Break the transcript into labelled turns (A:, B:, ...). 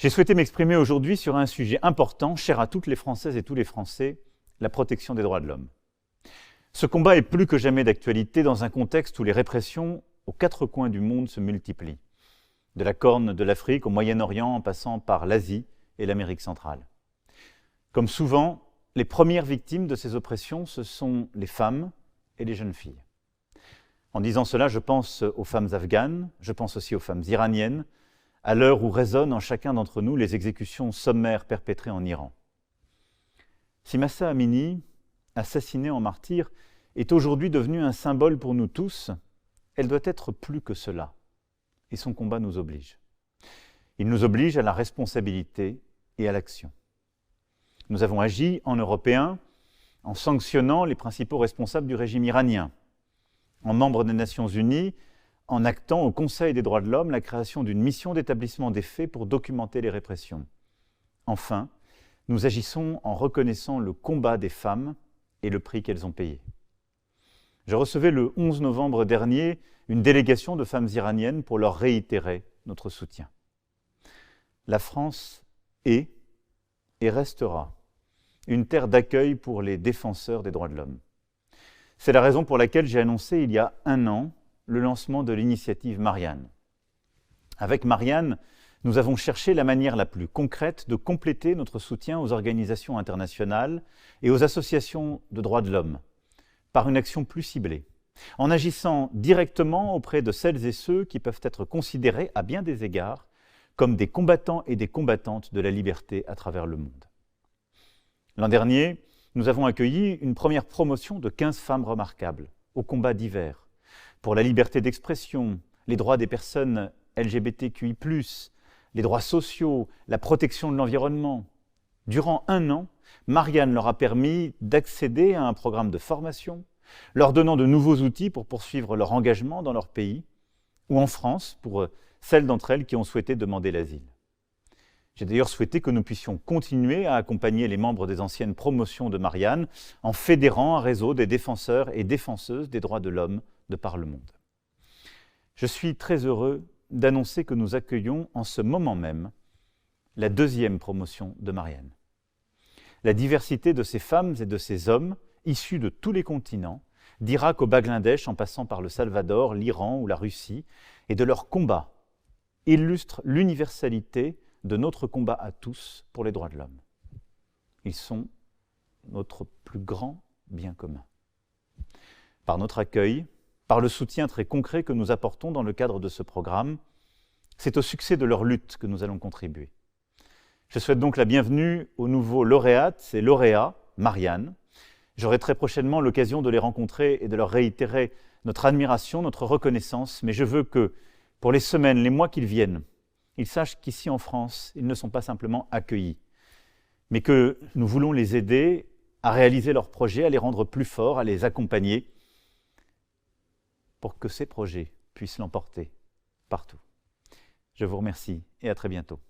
A: J'ai souhaité m'exprimer aujourd'hui sur un sujet important, cher à toutes les Françaises et tous les Français, la protection des droits de l'homme. Ce combat est plus que jamais d'actualité dans un contexte où les répressions aux quatre coins du monde se multiplient, de la Corne de l'Afrique au Moyen-Orient en passant par l'Asie et l'Amérique centrale. Comme souvent, les premières victimes de ces oppressions, ce sont les femmes et les jeunes filles. En disant cela, je pense aux femmes afghanes, je pense aussi aux femmes iraniennes, à l'heure où résonnent en chacun d'entre nous les exécutions sommaires perpétrées en Iran. Si Mahsa Amini, assassinée en martyr, est aujourd'hui devenue un symbole pour nous tous, elle doit être plus que cela. Et son combat nous oblige. Il nous oblige à la responsabilité et à l'action. Nous avons agi en Européens en sanctionnant les principaux responsables du régime iranien, en membres des Nations Unies, en actant au Conseil des droits de l'homme la création d'une mission d'établissement des faits pour documenter les répressions. Enfin, nous agissons en reconnaissant le combat des femmes et le prix qu'elles ont payé. Je recevais le 11 novembre dernier une délégation de femmes iraniennes pour leur réitérer notre soutien. La France est et restera une terre d'accueil pour les défenseurs des droits de l'homme. C'est la raison pour laquelle j'ai annoncé il y a un an le lancement de l'initiative Marianne. Avec Marianne, nous avons cherché la manière la plus concrète de compléter notre soutien aux organisations internationales et aux associations de droits de l'homme par une action plus ciblée, en agissant directement auprès de celles et ceux qui peuvent être considérés à bien des égards comme des combattants et des combattantes de la liberté à travers le monde. L'an dernier, nous avons accueilli une première promotion de 15 femmes remarquables aux combats divers pour la liberté d'expression, les droits des personnes LGBTQI+, les droits sociaux, la protection de l'environnement. Durant un an, Marianne leur a permis d'accéder à un programme de formation, leur donnant de nouveaux outils pour poursuivre leur engagement dans leur pays, ou en France, pour celles d'entre elles qui ont souhaité demander l'asile. J'ai d'ailleurs souhaité que nous puissions continuer à accompagner les membres des anciennes promotions de Marianne en fédérant un réseau des défenseurs et défenseuses des droits de l'homme de par le monde. Je suis très heureux d'annoncer que nous accueillons en ce moment même la deuxième promotion de Marianne. La diversité de ces femmes et de ces hommes, issus de tous les continents, d'Irak au Bangladesh en passant par le Salvador, l'Iran ou la Russie, et de leur combat, illustre l'universalité de notre combat à tous pour les droits de l'homme. Ils sont notre plus grand bien commun. Par notre accueil, par le soutien très concret que nous apportons dans le cadre de ce programme, c'est au succès de leur lutte que nous allons contribuer. Je souhaite donc la bienvenue aux nouveaux lauréates et lauréats, Marianne. J'aurai très prochainement l'occasion de les rencontrer et de leur réitérer notre admiration, notre reconnaissance, mais je veux que, pour les semaines, les mois qui viennent, ils sachent qu'ici en France, ils ne sont pas simplement accueillis, mais que nous voulons les aider à réaliser leurs projets, à les rendre plus forts, à les accompagner, pour que ces projets puissent l'emporter partout. Je vous remercie et à très bientôt.